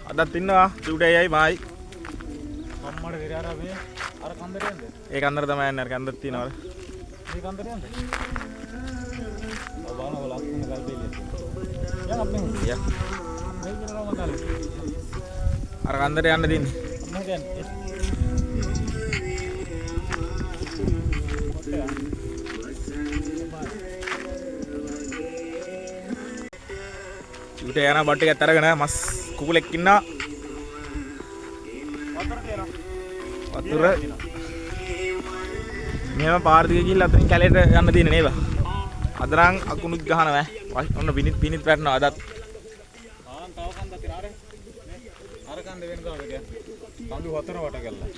අදත් ඉන්නවා චූටයයි මායි. අම්මට විරාරා මේ අර කන්දරේ යන්නේ. ඒ කන්දර තමයි යන්නේ. අර කන්දරක් තියෙනවා. මේ කන්දරේ යන්නේ. ඔබ බලන ඔය ලස්සන ගල්බෙලිය තියෙනවා. යන් අපි මෙහෙ. යා. මේ විතරම ගාලේ. අර කන්දරේ යන්න තියෙන්නේ. මොකද යන්නේ? චූටය යන බට් එකත් අරගෙන මස් කුකුලෙක් ඉන්නවා. වතුර තියෙනවා. වතුර මෙහෙම පාර්තික ගිහිල්ලා අතනින් කැලේට යන්න තියෙන්නේ නේද? අද නම් අකුණුත් ගහනවා. ඔන්න පිනිත් වැටෙනවා අදත්. තව කන්දක් තියෙනවා අර. අර කන්ද වෙන ගාව ගියා. කඳු හතර වට කළා.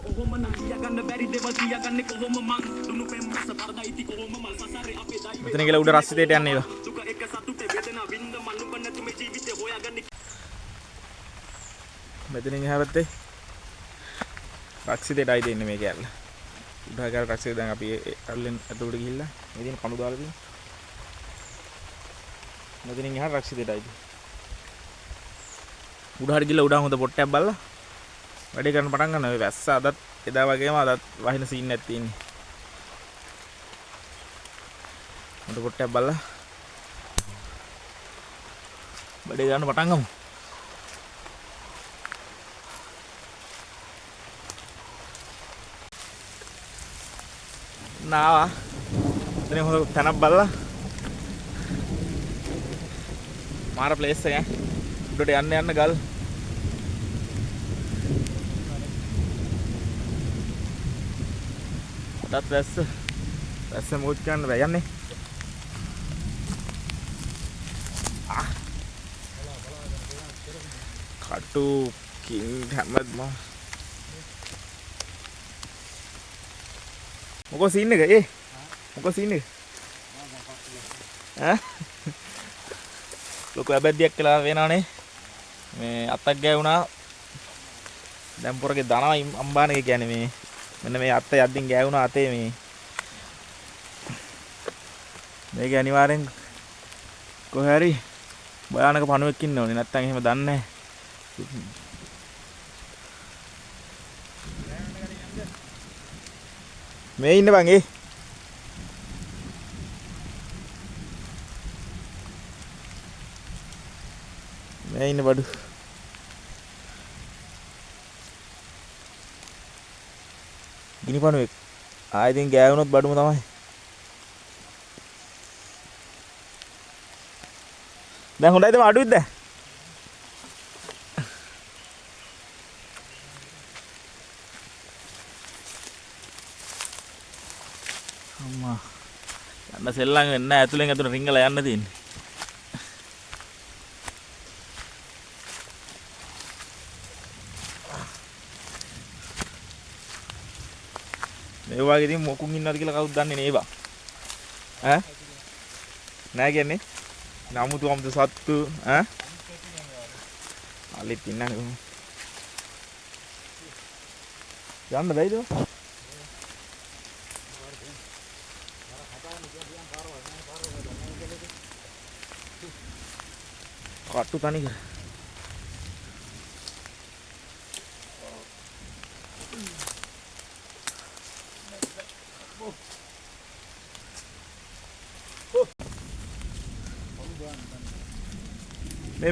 ඔහොම නම් යගන්න බැරි දේවල් තියාගන්නේ කොහොම මං දුනු පෙම්මස පරදයිති කොහොම මල් සසරේ අපේ දයි. මෙතන ගිහලා උඩ රස්සිතේට යන්නේ නේද? දුක එක සතුටේ වේදනා විඳ මනුබ නැතු මේ ජීවිතේ හොයාගන්නේ. මෙතනින් එහා පැත්තේ රක්සිතේටයි දෙන්නේ මේ කැල්ල. උඩ ගාලා රක්සිතේ දැන් අපි අල්ලෙන් අතට ගිහිල්ලා මේ දින කණු දාලා තියෙනවා. මෙතනින් එහා රක්සිතේටයි. උඩ හරිය ගිහලා උඩ හොඳ පොට්ටයක් බලලා වැඩේ කරන්න පටන් ගන්නවා. මේ වැස්ස අදත් එදා වගේම අදත් වහින සීන් එකක් තියෙන්නේ. හොඳ පොට්ටයක් බලලා වැඩේ ගන්න පටන් ගමු. නාවා එතන හොඳ තැනක් බලලා මාර ප්ලේස් එක උඩට යන්න ගල් දත් වැස්ස මොකද කියන්න බෑ යන්නේ කටු කිං හැමද මොකෝ සීන් එක මොකෝ සීන් එක ඈ ලොකු ඇබැද්දියක් කියලා වෙනවනේ මේ අත්තක් ගෑවුණා දැන් පොරගේ දනවා අම්බාන එක කියන්නේ මේ මෙන්න මේ අත්ත යද්දින් ගෑවුණා අතේ මේක අනිවාර්යෙන් කොහේ හරි භයානක පණුවෙක් ඉන්න ඕනේ නැත්තම් එහෙම දන්නේ නැහැ මේ ඉන්න බං මේ ඉන්න බඩු ගිනි පණුවෙක් ආයෙත් ගෑවුනොත් බඩුම තමයි දැන් හොඳයිද අඩුයිද දැන් අම්මා යන්න සෙල්ලම් වෙන්නේ නැහැ ඇතුලෙන් රිංගලා යන්න තියෙන්නේ මේ වගේ ඉතින් මොකුන් ඉන්නවද කියලා කවුද දන්නේ නේ බා ඈ නෑ කියන්නේ නමුතු සත්තු ඈ අලිත් ඉන්නනේ කොහොමද යන්න බැයිද කට්ටු තනි කර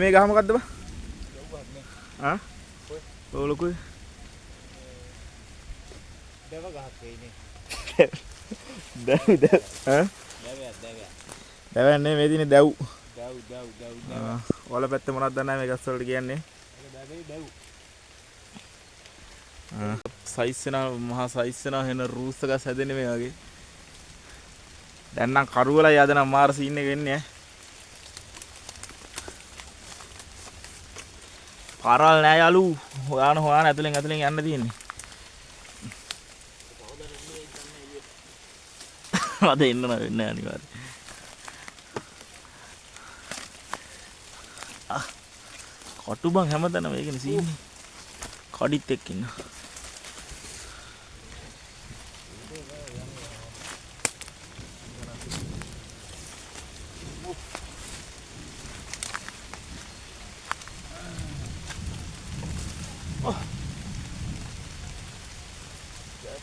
මේ ගහ මොකද්ද බා? ආ? ඔය ලොකුයි. දෙව ගහක් වෙයිනේ. දැව් ඈ? දැවන්නේ මේ දිනේ දැව්. දැව්. ඔයාලා පැත්තේ මොනවද දන්නේ මේ ගස් වලට කියන්නේ? ඒක දැව්. සයිස් වෙනා මහා සයිස් වෙනා වෙන රූස් ගස් හැදෙන්නේ මේ වගේ. දැන් නම් කරුවලයි අද නම් මාර සීන් එක එන්නේ ඈ. පාරවල් නෑ යාලු. හොයාන ඇතුලෙන් යන්න තියෙන්නේ. අද එන්න වෙන්නේ අනිවාර්යයෙන්. කටු බං හැමදැනම ඒකනේ සීන්නේ. කඩිත් එක්ක ඉන්න.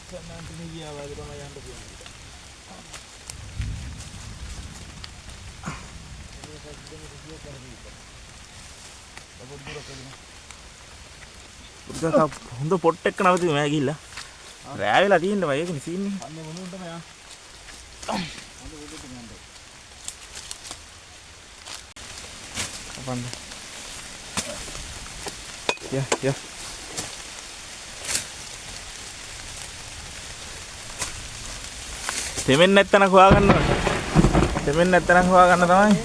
nanti nih dia lagi sama yang begini. උදා හොඳ පොට් එකක් නවතිමු මම ගිහිල්ලා. රෑ වෙලා තියෙනවා ඒකනේ සීන්නේ. අන්නේ මොනුන්ට මෙයා. අපන්න. යා. තෙමෙන් නැත්තන හොයාගන්න ඕනේ. තෙමෙන් නැත්තන හොයාගන්න තමයි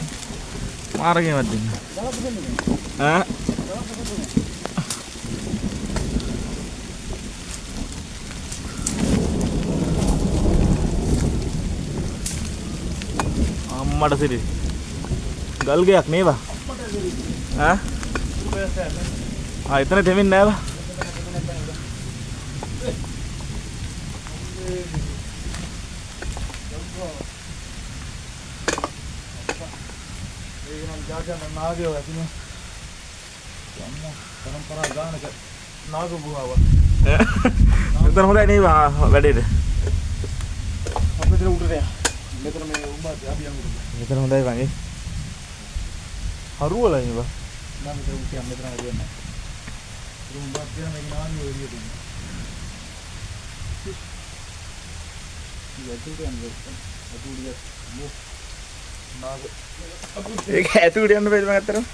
මාර්ගෙමත් දෙන්න. ඈ අම්මට සිරි ගල් ගයක් මේවා එතන තෙමෙන්නේ නෑ බා නාගයෝ ඇතිනේ පරම්පරා ගානක නාග ගුහාව එතන හොඳයි නේ වැඩේට අපිට උඩට යන්න මෙතන මේ උඹත් අපි යමු මෙතන හොඳයි වගේ හරුවලා ඉන්නවා නම් මෙතන උඩට යන්න මෙතන හරියන්නේ නැහැ උඹත් කියන මේ නාන්නේ එළියට එන්න ඉතින් යන්නේ අතුඩිය මෝ නාග ඒක ඇතුළට යන්න බැරිද මම අතරම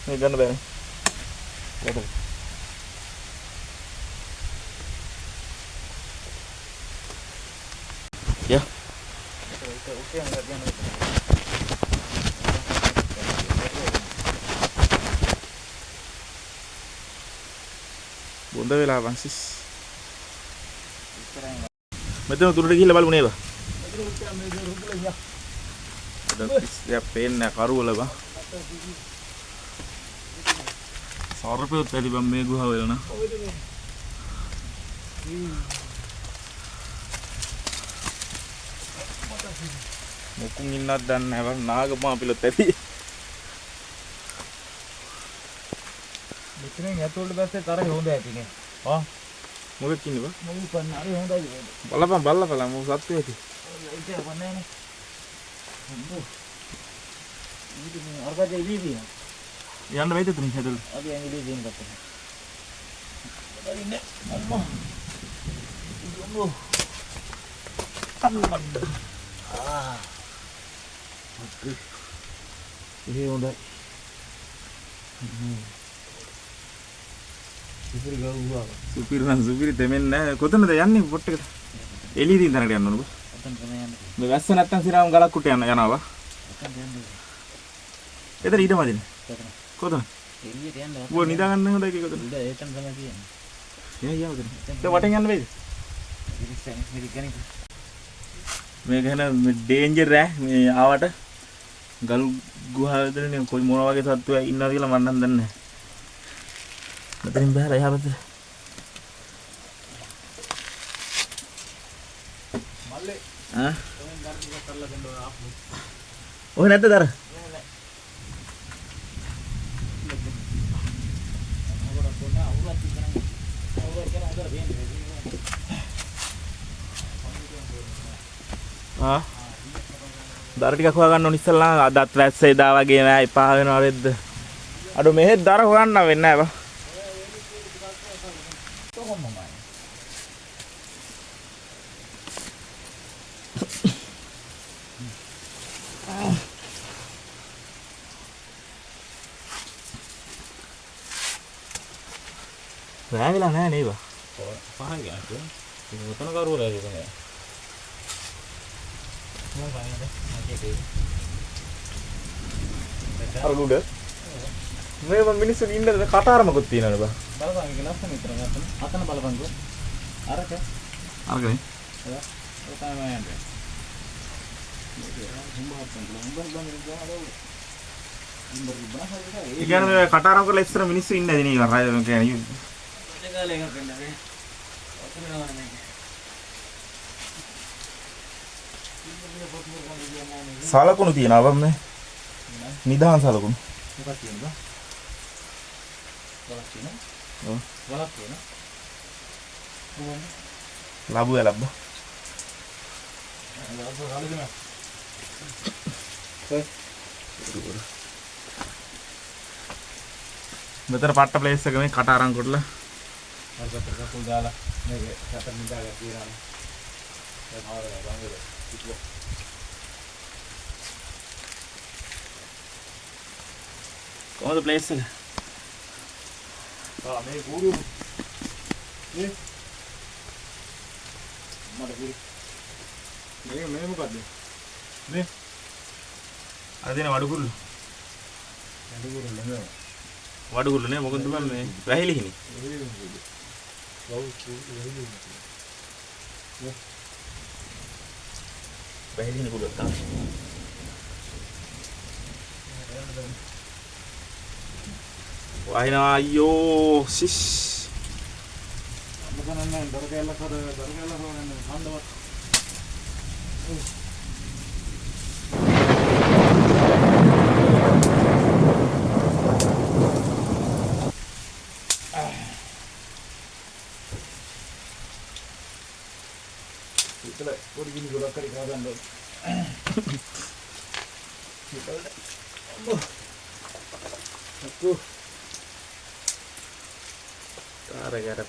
මේ ගන්න බෑනේ යට යා ඕකේ යන්න යන්න බොඳ වෙලා වන්සිස් මෙතන උඩට ගිහිල්ලා බලමු නේද දැන් පේන්නේ කරුවල බා සාරපෙත් ඇති බම් මේ ගුහාව වල නා මොකුන් ඉන්නත් දන්නේ නැහැ බං නාගපා පිළොත් ඇති මෙතනින් ඇතුළට දැස්සේ තරහ හොඳ ඇතිනේ මොකෙක් ඉන්නේ බා මොකද පන්නාරි හොඳයි බලපන් මොකක් සත්තු ඇති ඒක පන්නෑනේ හොඳ ඊට මේ අරගජේ ඉලීදී යන්න වෙයිද තුනින් හැදලා අපි ඇඟිලි දින් ගත්තා ඉන්නේ අම්මා යමු ඒ හොඳයි සුපිරි ගාවුවා සුපිරි දෙමෙන්නේ නැහැ කොතනද යන්නේ පොට් එකට එළියදී තැනකට යන්න ඕනද අතන තමයි යන්නේ මේ වැස්ස නැත්තම් සිරාම ගලක් කුට යනවා අතන යන්නේ එතන ඊට මදිනේ කොතන කොතන එළියට යන්න ඌ නිදා ගන්න හොඳයි ඒක කොතන ඉඳ ඒතන තමයි කියන්නේ යා උදේ ඒක වටෙන් යන්න වෙයිද ඉරිස්සන් මෙරිකනික මේක එන ඩේන්ජර් මේ ආවට ගල් ගුහාවේදනේ කොයි මොන වගේ සත්තුය ඉන්නවද කියලා මම නම් දන්නේ නැහැ මෙතනින් බහලා එහා පැත්තට මල්ලේ ආ ඔයෙන් ගන්න ටිකක් කරලා දෙන්න ඕන ආපු ඔය නැද්ද දර දර ටිකක් හොයාගන්න ඕන ඉස්සල්ලා අදත් වැස්ස එදා වගේ නෑ එපා වෙනවා වෙද්ද අඩෝ මෙහෙත් දර හොයන්න වෙන්නේ නෑ බා රෑ වෙලා නෑ නේද පහන් ගියා ඒක උතන කරුවලා ඒක නෑ මම ගානද මගේ අර උඩ මේ මිනිස්සු ඉන්න කටාරමකුත් තියෙනවනේ බා බලපන් ඒක ලස්සන විතර ගන්න අතන බලපන්කෝ අරක අරකනේ ඒක තමයි යන්නේ ඒ කියන්නේ මේ කටාරම් කරලා ඉස්සර මිනිස්සු ඉන්නේ නැති නේ රය කියන්නේ කාලේ එකක් වෙන්නේ අතන නෑ මේක සලකුණු තියනවා මේ නිදාන් සලකුණු මොකක්ද කියනවා? බලක් කියනවා. ඔව් බලක් කියනවා. කොහොමද? ලැබුවා ලැබ්බ මෙතන පට්ට ප්ලේස් එක මේ කට අරන් කොටලා අර පතර කකුල් දාලා මේක සතර නිදාගන්න තියනවා. දැන් ආවරේ බංගල පිටුව. කොහොමද ප්ලේස් එක? මේ ගුරු මේ මේ මොකද්ද මේ අර දින වඩුකුල්ලු නෙමෙයි වඩුකුල්ලු නේ මොකද බං මේ වැහිලිහිනි වැහිලිහිනි කුඩක් තමයි වහිනවා අයියෝ සිස් මොකද නෑ දර කැල්ලක් හොරන්නේ හන්දවත් ඉතල පොඩි ගිනි ගොඩක් කරි කාගන්න ඉතලද අම්මෝ අක්කු කාරගර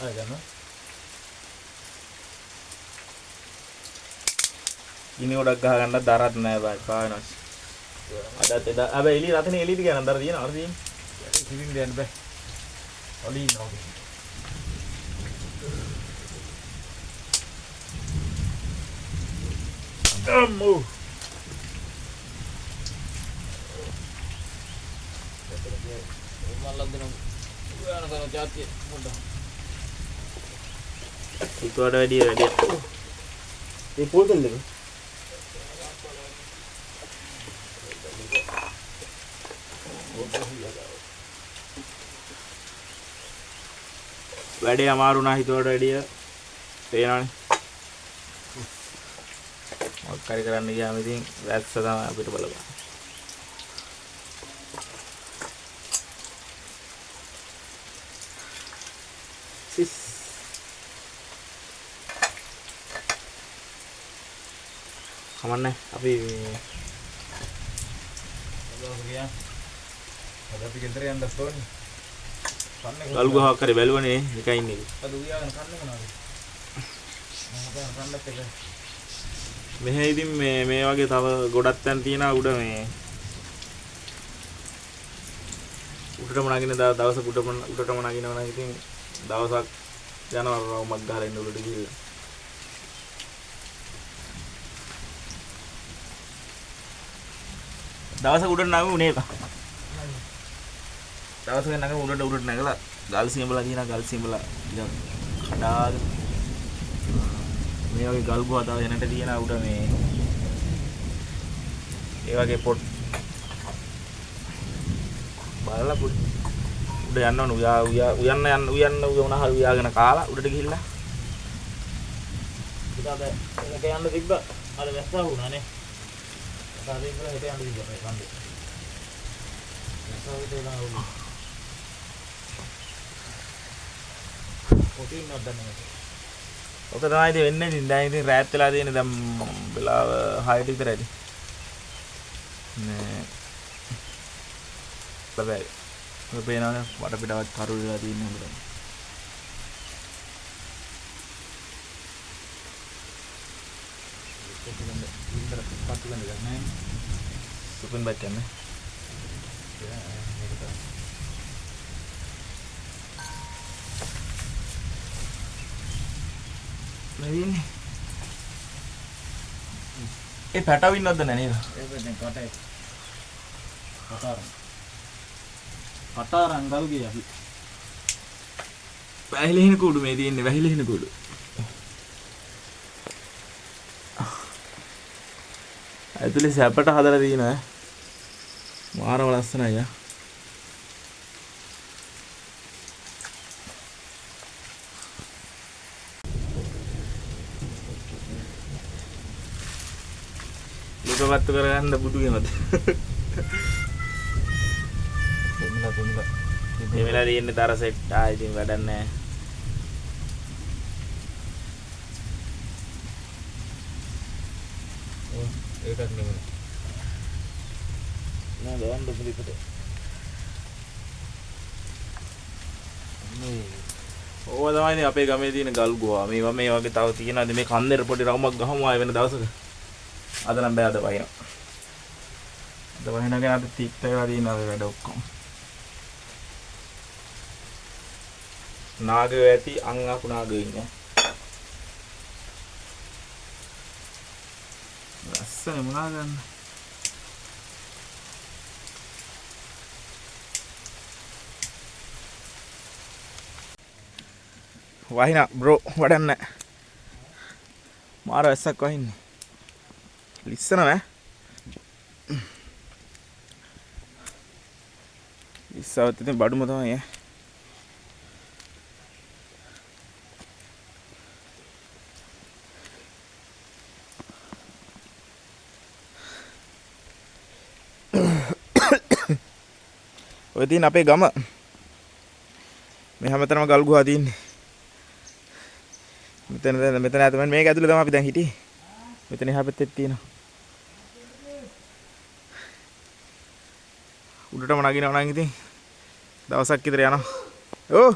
ආය ගන්න ගිනි ගොඩක් ගහ ගන්න දරත් නෑ බයි පාවෙනස් අදත් එදා හැබැයි එළිය රතනේ එළියට ගියා නම් දර තියෙනවා අර තියෙන්නේ ඉතින් දෙන්න බෑ ඔලි ඉන්නවා අම්මෝ මල්ලක් දෙනවා උයාන කරන જાතිය පොඩ්ඩක් ඊට වඩා වැඩි ඒ පොල් දෙන්න දෙන්න වැඩේ අමාරු නා හිතුවට වැඩිය පේනවනේ මොකක් හරි කරන්න ගියාම ඉතින් වැස්ස තමයි අපිට බලපන් සිස් කමන්නේ අපි අපි ගෙදර යන්න ඕනේ. ගල් ගහක් හරි බැලුවනේ එකයි ඉන්නේ. අද උයාගෙන කන්නේ මොනවද? මම කන්නත් එක. මෙහෙ ඉතින් මේ වගේ තව ගොඩක් තැන් තියෙනවා උඩ මේ උඩටම නගින දවස උඩටම නගිනවා නම් ඉතින් දවසක් යනවා රවුමක් ගහලා ඉන්න උඩට ගිහලා. දවසක උඩට නගුනේ එක. දවසක නගම උඩට නැගලා ගල් සිඹලා තියෙනවා ගල් සිඹලා ඉතින් කඩාගෙන මේ වගේ ගල් ගුවා තව එනට තියෙනවා උඩ මේ ඒ වගේ පොට් බලලා පොඩි උඩ යන්න ඕන උයන්න උයනහල් උයාගෙන කාලා උඩට ගිහිල්ලා ඉතින් අද එකට යන්න තිබ්බ අර වැස්සා වුණානේ සාදේ ඉතල හෙට යන්න තිබ්බ මේ කන්දේ වැස්සා විතර වුණා පොටින් නද්දන්නේ ඔක තමයි ඉතින් වෙන්නේ ඉතින් දැන් ඉතින් රෑත් වෙලා තියෙන්නේ දැන් වෙලාව 6ට විතර ඇති නේ බබයි ඔය පේනවනේ වඩ පිටවත් කරු වෙලා තියෙන්නේ හොඳට ඉතල පත්තු ගන්න ගන්නේ සුපින් බත් යන්නේ නේද ඒ පැටවින්නක්ද නේද ඒක දැන් කටේ කතාරන් ගල් ගියා අපි වැහිලිහින කුඩු මේ තියෙන්නේ වැහිලිහින කුඩු ඇතුලේ සැපට හදලා තියෙනවා මාරම ලස්සනයි ආ දුකපත්තු කරගන්න බුදුගේ මත. මේ වෙලාවේ තියෙන්නේ තර සෙට් ඉතින් වැඩක් නැහැ. ඒකත් නෙමෙයි. නෑ දාන්න පිළිපිට. ඕවා තමයි ඉතින් අපේ ගමේ තියෙන ගල් ගෝවා. මේවා මේ වගේ තව තියෙනවාද මේ කන්දේට පොඩි රවුමක් ගහමු ආයෙ වෙන දවසක. අද නම් බෑ අද වහිනවා. අද වහිනගෙන අද තිත් ඒවා දිනනවා වැඩ ඔක්කොම. නාගයෝ ඇති අං අකු නාගයෝ ඉන්නේ. ලස්සන මොනා ගන්න. වහිනා බ්‍රෝ වඩන්න. මාර වැස්සක් වහින්නේ. ලිස්සනවා ලිස්සවත් ඉතින් බඩුම තමයි ඔය තියෙන අපේ ගම මේ හැමතැනම ගල් ගුහා තියෙන්නේ. මෙතන තමයි මේක ඇතුලේ තමයි අපි දැන් හිටියේ. මෙතන එහා පැත්තේ තියෙනවා. උඩටම නගිනවා නම් ඉතින් දවසක් විතර යනවා. ඕ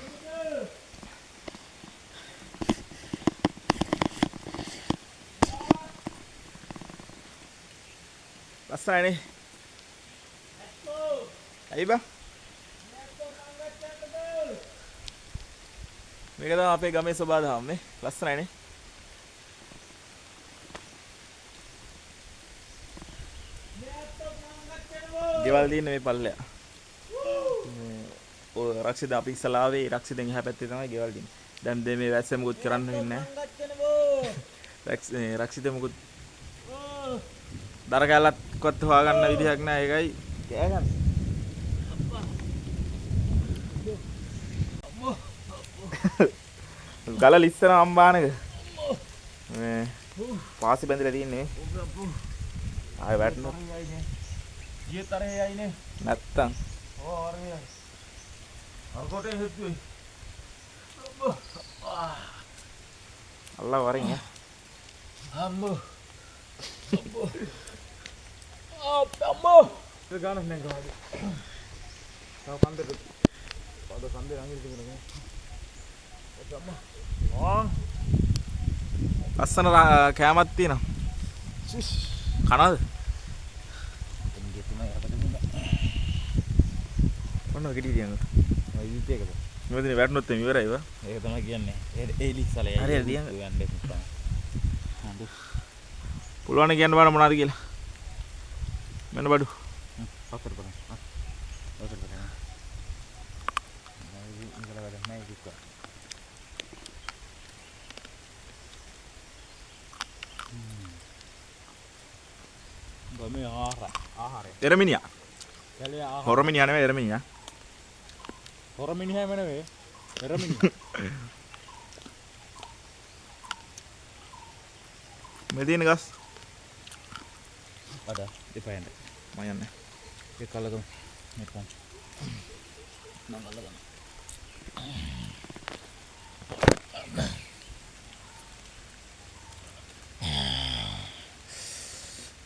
ලස්සනයිනේ. ඇයි බං? මේක තමයි අපේ ගමේ සබාදහම නේ. ලස්සනයිනේ. ගෙවල් තියෙන්නේ මේ පල්ලෙයා. ඔය රක්ෂිත අපි ඉස්සලා ආවේ රක්ෂිතෙන් එහා පැත්තේ තමයි ගෙවල් තියෙන්නේ. දැන් මේ වැස්ස මොකුත් කරන්න වෙන්නේ නැහැ. රක්ෂිත මොකුත් දර කැලක්වත් හොයාගන්න විදිහක් නැහැ. ඒකයි කෑ ගන්න. ගල ලිස්සන අම්බානක මේ පාසි බැඳලා තියෙන්නේ. ආයෙ වැටෙනවා. ගියේ තරේ යයිනේ. නැත්තම්. ඕ අරගෙන. අරකොටේ හෙත්තුයි. අල්ලා වරින් ඈ. අම්මෝ. අම්මෝ. ඒ ගානක් නෑ ගානේ. තව කන්දේ. පද කන්දේ අංගිරි තිබුණා. ලස්සන කෑමක් තියෙනවා. කනද? ඔන්න ගෙඩි තියන්න. ඔය ඉවිත් එකද? මොකද වැටුනොත් එමෙ ඉවරයි වා. ඒක තමයි කියන්නේ. ඒ ලිස්සලේ. හරි හරි තියන්න. යන්නේ පුතා. හඳු. පුළුවන් කියන්න බලන්න මොනවද කියලා. මෙන්න බඩු. පතර බලන්න. පතර බලන්න. ඉංගල වැඩ නැහැ කිව්වා. ගමේ ආහාරය. එරමිනියා. කැලේ ආහාර. හොරමිනියා නෙවෙයි එරමිනියා. හොරමිනියා නෙවෙයි. එරමිනියා. මේ තියෙන ගස්. අද දෙපයන්න. මම යන්නේ. ඒ කලකම මෙතන. නංගලගම.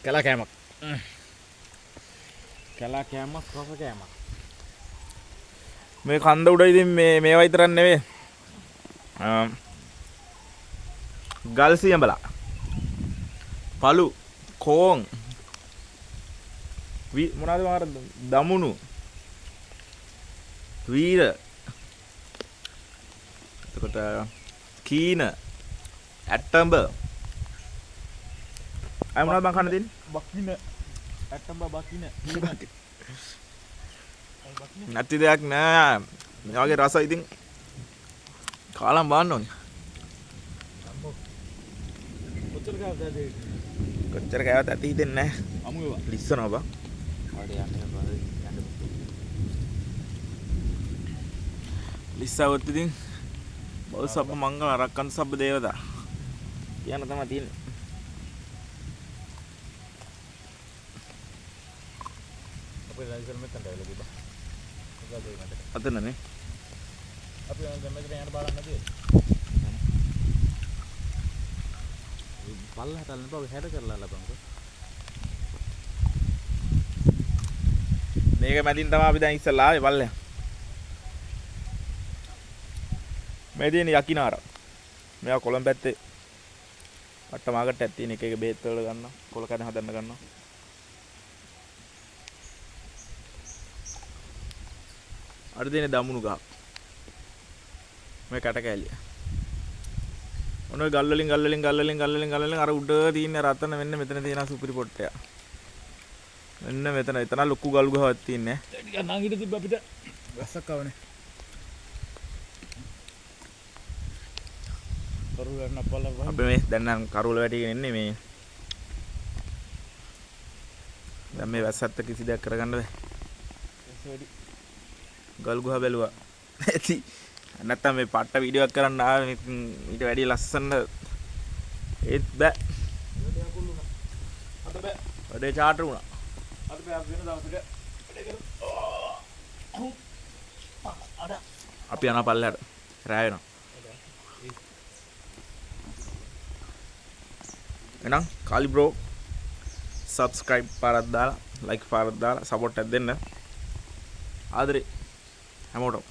කැලා කෑමක්. කැලා කෑමක් රස කෑමක්. මේ කන්ද උඩ ඉතින් මේවා විතරක් නෙවෙයි. ගල් සියඹලා. පළු කෝන් මොනවද මාර දමුණු වීර එතකොට කීන ඇට්ටඹ අය මොනවද මං කන්න දෙන්නේ බකින ඇට්ටඹ බකින නැති දෙයක් නෑ මේ වගේ රස ඉතින් කාලම් බාන්න ඕනේ කොච්චර කෑවද ඒ කොච්චර කෑවත් ඇති හිතෙන්නේ නෑ අමු ඒවා ලිස්සනවා බං ලිස්සවොත් ඉතින් බෞද්ධ සබ්බ මංගල රක්කන්ත සබ්බ දේවතා කියන තමයි තියෙන්නේ අපේ ලයිසල් මෙතනට ඇවිල්ලා තිබ්බා. මොකද ඒ මතක. අතනනේ. අපි දැන් මෙතන යන්න බලන්න නැතිද? පල්ලහට අල්ලන්න බෑ හැඩ කරලා ලබන්කෝ. මේක මැදින් තමයි අපි දැන් ඉස්සලා ආවේ පල්ලෙහා. මේ තියෙන යකිනාර. මේවා කොළඹ පැත්තේ අට්ට මාකට් එකක් තියෙන එක එක බේත් වල ගන්නවා. කොළ කන හදන්න ගන්නවා. අර දෙන දමුණු ගහ. මේ කට කැලිය. ඔන්න ඔය ගල් වලින් අර උඩ තියෙන රතන මෙන්න මෙතන තියෙන සුපිරි පොට්ටය. මෙන්න මෙතන එතන ලොකු ගල් ගහක් තියෙන්නේ. ටිකක් නංගිට තිබ්බ අපිට වැස්සක් ආවනේ. කරුල ගන්න අපල්ලා වහන්න. අපි මේ දැන් නම් කරුල වැටිගෙන ඉන්නේ මේ. දැන් මේ වැස්සත් කිසි දෙයක් කරගන්න බෑ. ගල් ගුහා බැලුවා. ඇති. නැත්තම් මේ පට්ට වීඩියෝ එකක් කරන්න ආවේ ඊට වැඩිය ලස්සන ඒත් බෑ. අද බෑ. වැඩේ චාටර් වුණා. අද බෑ වෙන දවසක වැඩේ කරමු. අපි යන පල්ලෙහාට රැ වෙනවා. එහෙනම් කාලි බ්‍රෝ subscribe පාරක් දාලා like පාරක් දාලා support එකක් දෙන්න. ආදරේ හැමෝටම